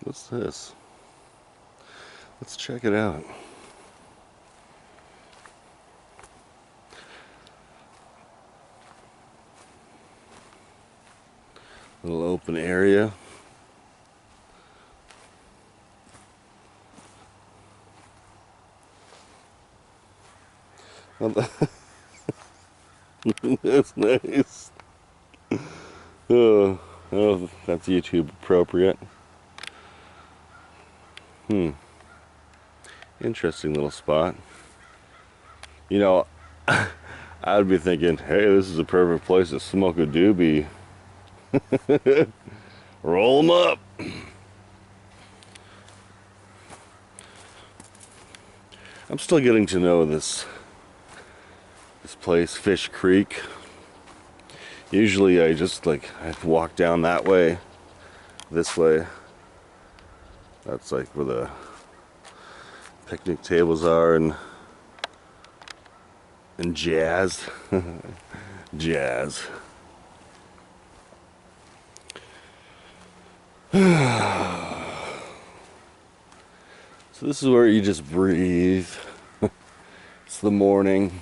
What's this? Let's check it out. Little open area. That's nice. Oh, I don't know if that's YouTube appropriate. Interesting little spot. You know, I would be thinking, hey, this is a perfect place to smoke a doobie. Roll them up. I'm still getting to know this place, Fish Creek. Usually I just I walk down that way, this way. That's like where the picnic tables are and jazz. Jazz. So this is where you just breathe. It's the morning.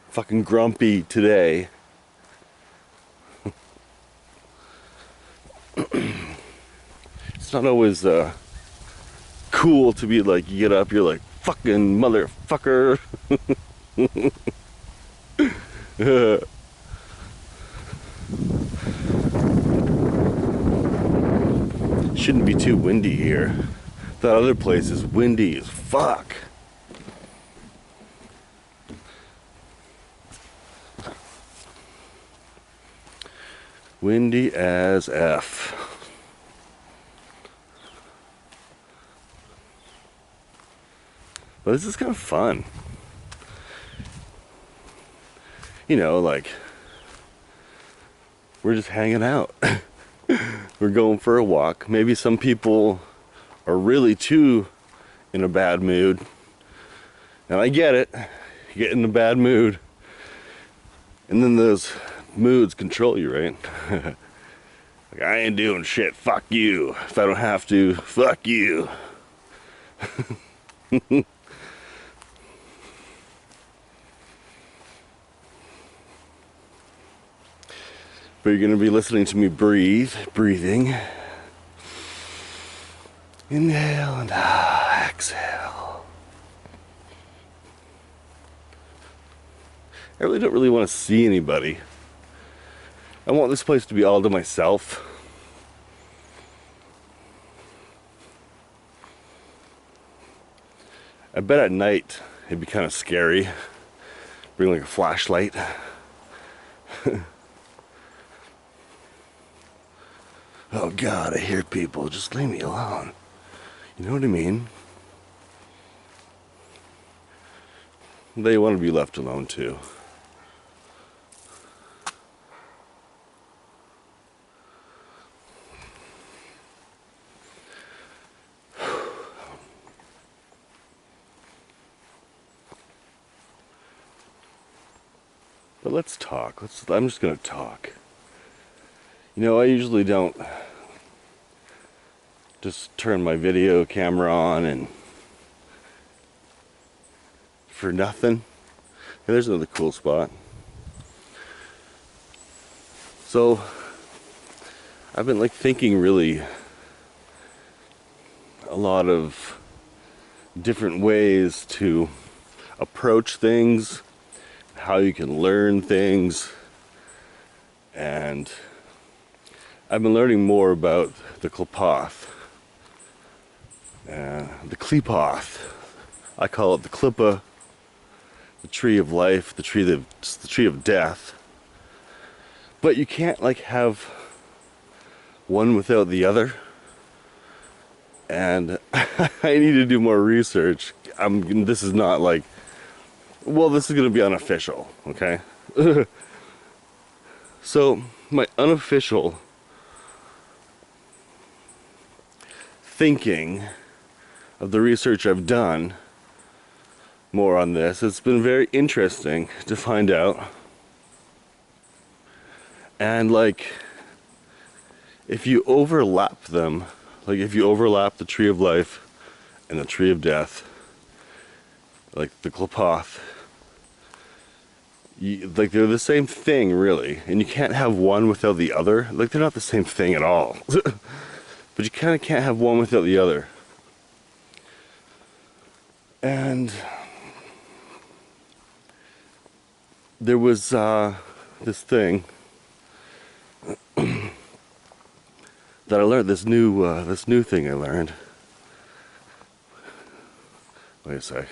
Fucking grumpy today. It's not always cool to be like, you get up, you're like, fucking motherfucker. Shouldn't be too windy here. That other place is windy as fuck. Windy as F. But this is kind of fun. You know, like, we're just hanging out. We're going for a walk. Maybe some people are really too in a bad mood. And I get it. You get in a bad mood. And then those moods control you, right? Like, I ain't doing shit. Fuck you. If I don't have to, fuck you. But you're going to be listening to me breathing. Inhale and exhale. I don't really want to see anybody. I want this place to be all to myself. I bet at night it'd be kind of scary. Bring like a flashlight. Oh God, I hear people. Just leave me alone. You know what I mean? They want to be left alone too. But let's talk. I'm just gonna talk. You know, I usually don't just turn my video camera on and for nothing. Hey, there's another cool spot. So I've been like thinking really a lot of different ways to approach things, how you can learn things, and I've been learning more about the Klipoth. The Klipoth. I call it the Klippa, the tree of life, the tree of death. But you can't like have one without the other. And I need to do more research. This is not like, well, this is going to be unofficial, okay? So, my unofficial thinking of the research I've done more on this, it's been very interesting to find out. And like, if you overlap them like if you overlap the tree of life and the tree of death, like the Klapoth, like they're the same thing really, and you can't have one without the other. Like they're not the same thing at all. But you kind of can't have one without the other. And there was this thing that I learned, this new thing I learned. Wait a sec.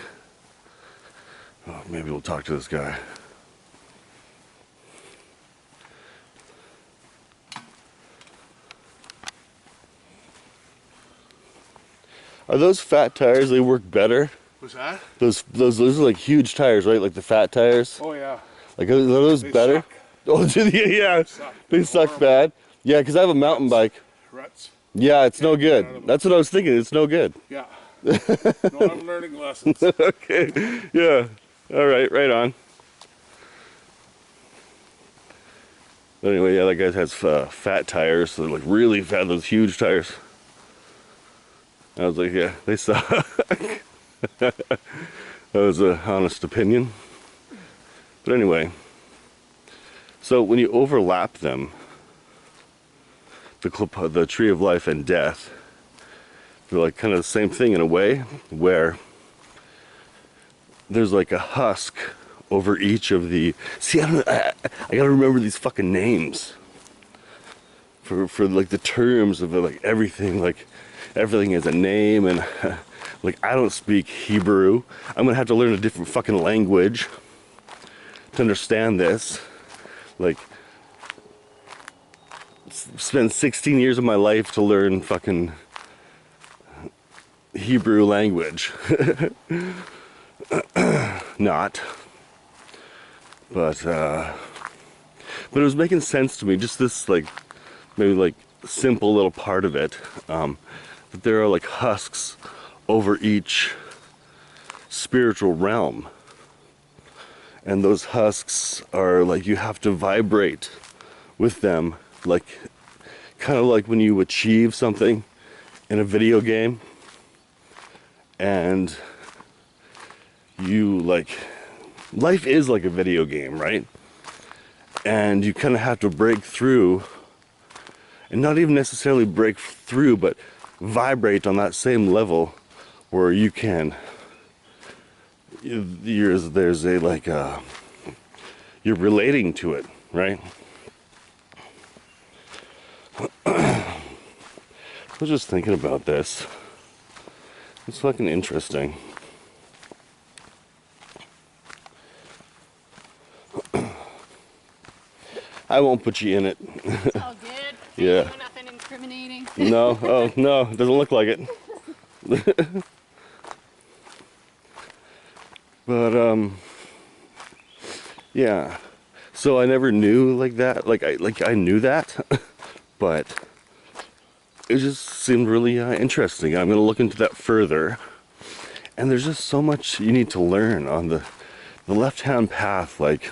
Oh, maybe we'll talk to this guy. Are those fat tires, they work better? What's that? Those are like huge tires, right? Like the fat tires? Oh yeah. Like are those They better? suck. Oh, yeah. They suck Horrible. bad. Yeah, because I have a mountain bike. Ruts. Yeah, it's no Can't get out of good. them. That's what I was thinking. It's no good. Yeah. No, I'm learning lessons. Okay. Yeah. All right. Right on. But anyway, yeah, that guy has fat tires. So like really fat, those huge tires. I was like, yeah, they suck. That was an honest opinion. But anyway, so when you overlap them, the tree of life and death, they're like kind of the same thing in a way, where there's like a husk over each of the. See, I gotta remember these fucking names for like the terms of like everything. Like everything is a name, and like I don't speak Hebrew. I'm gonna have to learn a different fucking language to understand this. Like spend 16 years of my life to learn fucking Hebrew language. Not. But it was making sense to me, just this like maybe like simple little part of it, that there are like husks over each spiritual realm, and those husks are like you have to vibrate with them, like kind of like when you achieve something in a video game and you like life is like a video game, right? And you kind of have to break through, and not even necessarily break through, but vibrate on that same level where you can there's a like you're relating to it, right? I was just thinking about this. It's fucking interesting. I won't put you in it. All good. Yeah. Nothing incriminating. No, oh no, it doesn't look like it. But yeah. So I never knew like that. Like I knew that, but it just seemed really interesting. I'm gonna look into that further. And there's just so much you need to learn on the left-hand path. Like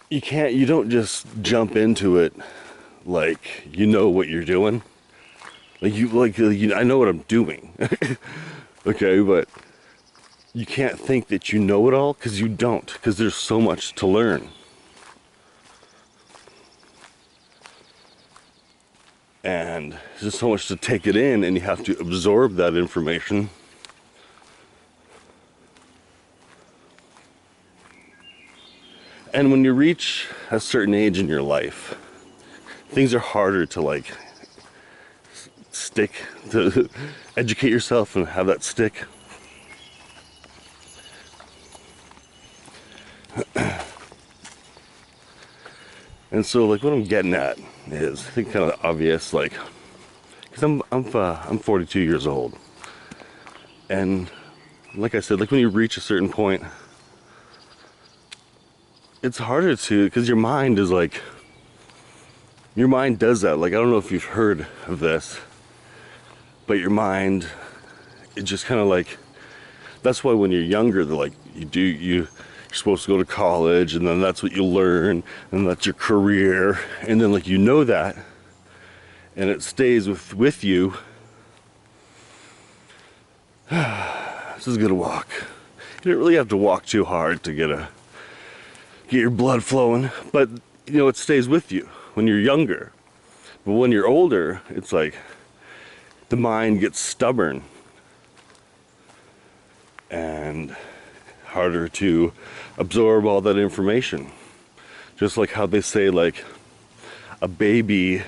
you don't just jump into it like you know what you're doing. I know what I'm doing. Okay, but you can't think that you know it all, because you don't, because there's so much to learn. And there's just so much to take it in, and you have to absorb that information. And when you reach a certain age in your life, things are harder to like stick, to educate yourself and have that stick. And so like what I'm getting at is, I think kind of obvious, like, because I'm 42 years old, and like I said, like when you reach a certain point, it's harder to, because your mind is like, your mind does that. Like I don't know if you've heard of this, but your mind, it just kind of like, that's why when you're younger, they're like, you're supposed to go to college, and then that's what you learn, and that's your career, and then like you know that, and it stays with you. This is a good walk. You don't really have to walk too hard to get your blood flowing, but you know, it stays with you when you're younger. But when you're older, it's like the mind gets stubborn and harder to absorb all that information. Just like how they say, like, a baby's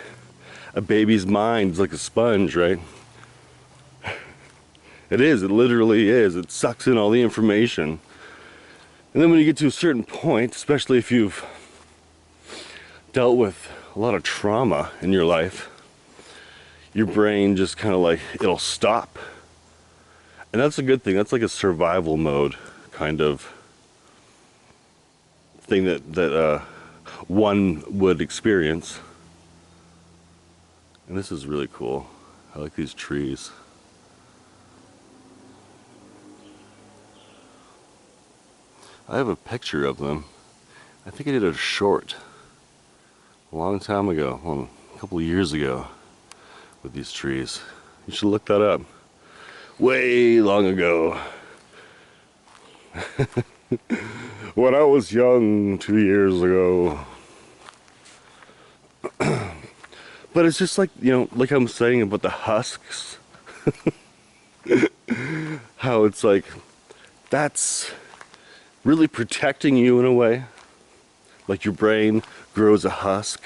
mind is like a sponge, right? It is, it literally is. It sucks in all the information. And then when you get to a certain point, especially if you've dealt with a lot of trauma in your life, your brain just kind of like, it'll stop. And that's a good thing. That's like a survival mode kind of thing that one would experience. And this is really cool. I like these trees. I have a picture of them. I think I did a short a long time ago, well, a couple of years ago, with these trees. You should look that up. Way long ago. When I was young 2 years ago. But it's just like, you know, like I'm saying about the husks. How it's like, that's really protecting you in a way. Like your brain grows a husk.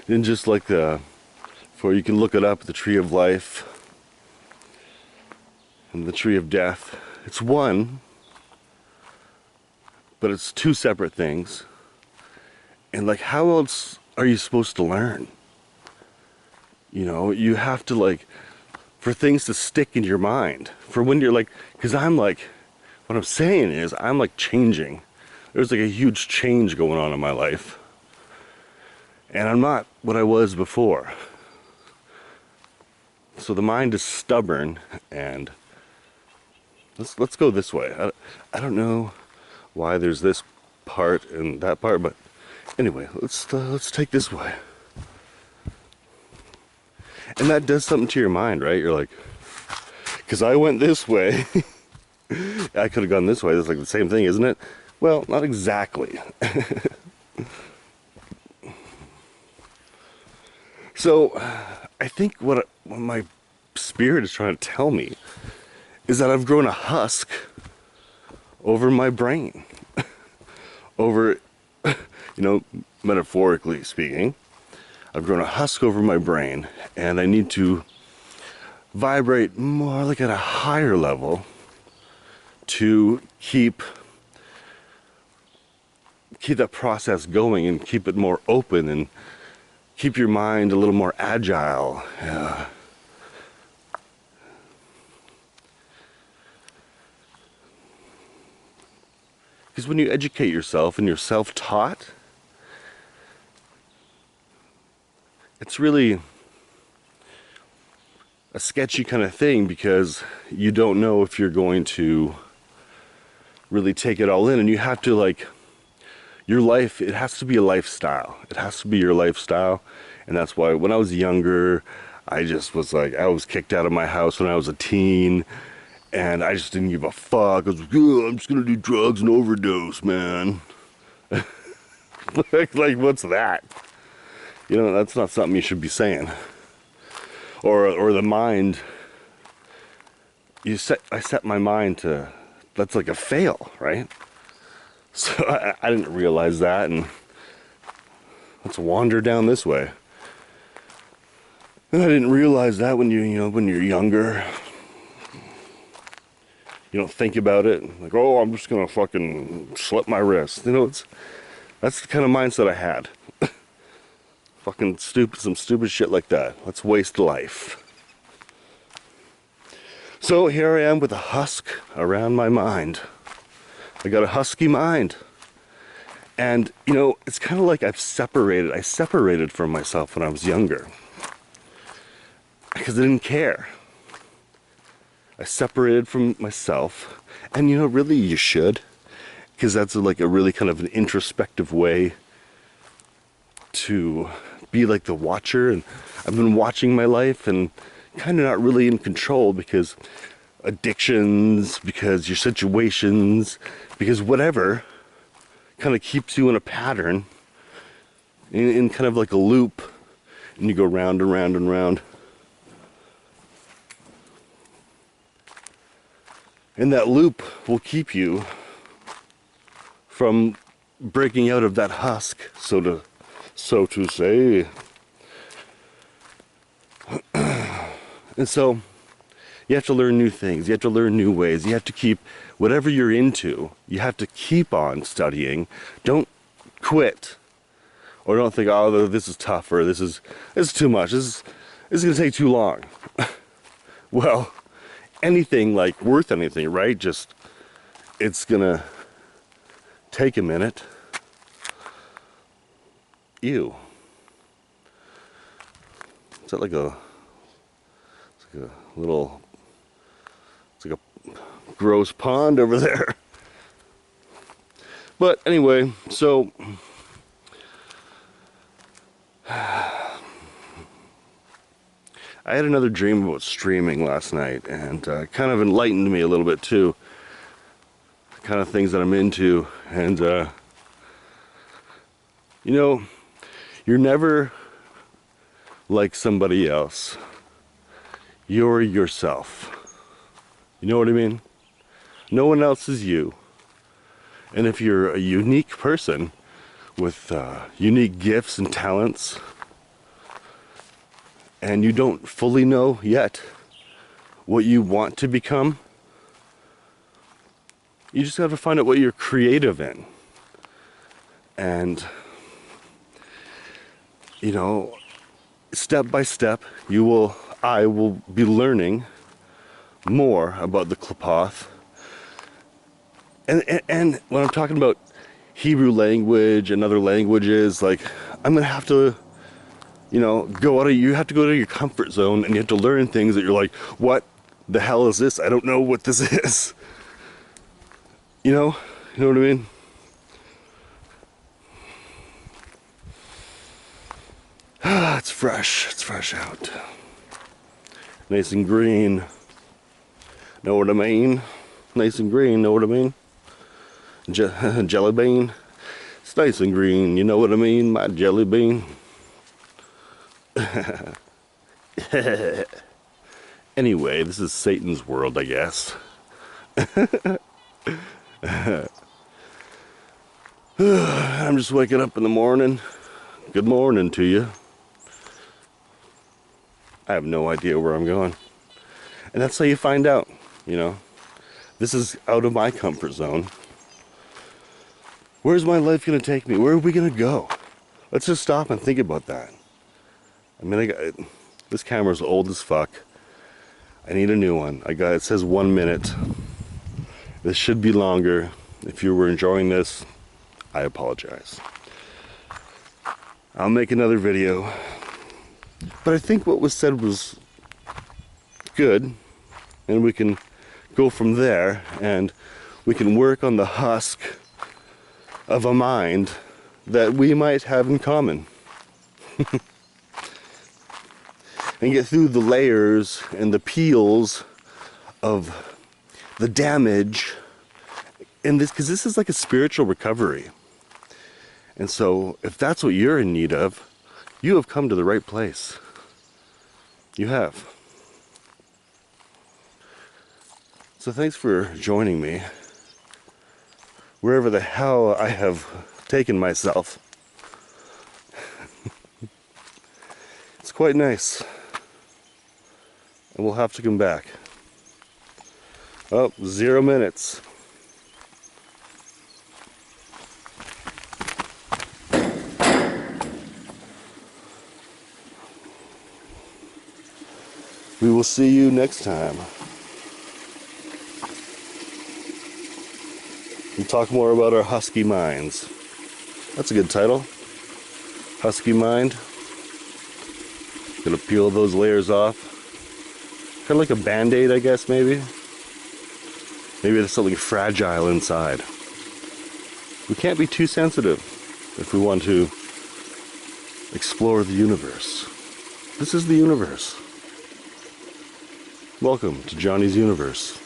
And just like before you can look it up, the tree of life and the tree of death. It's one, but it's two separate things. And like, how else are you supposed to learn? You know, you have to, like, for things to stick in your mind. For when you're like, because I'm like, what I'm saying is, I'm like changing. There's like a huge change going on in my life. And I'm not what I was before. So the mind is stubborn, and let's go this way. I don't know why there's this part and that part, but anyway, let's take this way. And that does something to your mind, right? You're like, because I went this way. I could have gone this way. It's like the same thing, isn't it? Well, not exactly. So, I think what my spirit is trying to tell me is that I've grown a husk over my brain. Over, you know, metaphorically speaking, I've grown a husk over my brain, and I need to vibrate more like at a higher level to keep that process going and keep it more open and keep your mind a little more agile. Because when you educate yourself and you're self-taught, it's really a sketchy kind of thing, because you don't know if you're going to really take it all in, and you have to, like, your life, it has to be a lifestyle. It has to be your lifestyle. And that's why when I was younger, I just was like, I was kicked out of my house when I was a teen, and I just didn't give a fuck. I was like, oh, I'm just gonna do drugs and overdose, man. like, what's that? You know, that's not something you should be saying. Or the mind, I set my mind to, that's like a fail, right? So I didn't realize that, and let's wander down this way. And I didn't realize that when when you're younger, you don't think about it. Like, oh, I'm just gonna fucking slit my wrist. You know, that's the kind of mindset I had. Fucking some stupid shit like that. Let's waste life. So here I am with a husk around my mind. I got a husky mind. And, you know, it's kind of like I separated from myself when I was younger. Because I didn't care. I separated from myself. And, you know, really you should. Because that's like a really kind of an introspective way to be like the watcher, and I've been watching my life and kind of not really in control because addictions, because your situations, because whatever kind of keeps you in a pattern, in kind of like a loop, and you go round and round and round. And that loop will keep you from breaking out of that husk, so to say. And so you have to learn new things. You have to learn new ways. You have to keep whatever you're into. You have to keep on studying. Don't quit, or don't think, oh, this is tough, or this is too much. This is going to take too long. Well, anything like worth anything, right? Just, it's gonna take a minute. Ew. Is that like a, it's like a little, it's like a gross pond over there. But anyway, so I had another dream about streaming last night, and kind of enlightened me a little bit too. Kind of things that I'm into, and you know, you're never like somebody else. You're yourself. You know what I mean? No one else is you. And if you're a unique person with unique gifts and talents, and you don't fully know yet what you want to become, you just have to find out what you're creative in. And, you know, step by step, I will be learning more about the Klapoth. And when I'm talking about Hebrew language and other languages, like, I'm gonna have to, you know, you have to go to your comfort zone, and you have to learn things that you're like, what the hell is this? I don't know what this is. You know what I mean? It's fresh out. Nice and green. Know what I mean? Nice and green, know what I mean? Jelly bean. It's nice and green, you know what I mean? My jelly bean. Anyway, this is Satan's world, I guess. I'm just waking up in the morning. Good morning to you. I have no idea where I'm going. And that's how you find out, you know. This is out of my comfort zone. Where's my life going to take me? Where are we going to go? Let's just stop and think about that. I mean, this camera's old as fuck. I need a new one. It says 1 minute. This should be longer. If you were enjoying this, I apologize. I'll make another video. But I think what was said was good, and we can go from there, and we can work on the husk of a mind that we might have in common. And get through the layers and the peels of the damage in this, because this is like a spiritual recovery. And so if that's what you're in need of, you have come to the right place. You have. So thanks for joining me wherever the hell I have taken myself. It's quite nice. And we'll have to come back. Oh, 0 minutes. We will see you next time. We'll talk more about our husky minds. That's a good title. Husky mind. Gonna peel those layers off. Kind of like a band-aid, I guess, maybe. Maybe there's something fragile inside. We can't be too sensitive if we want to explore the universe. This is the universe. Welcome to Johnny's Universe.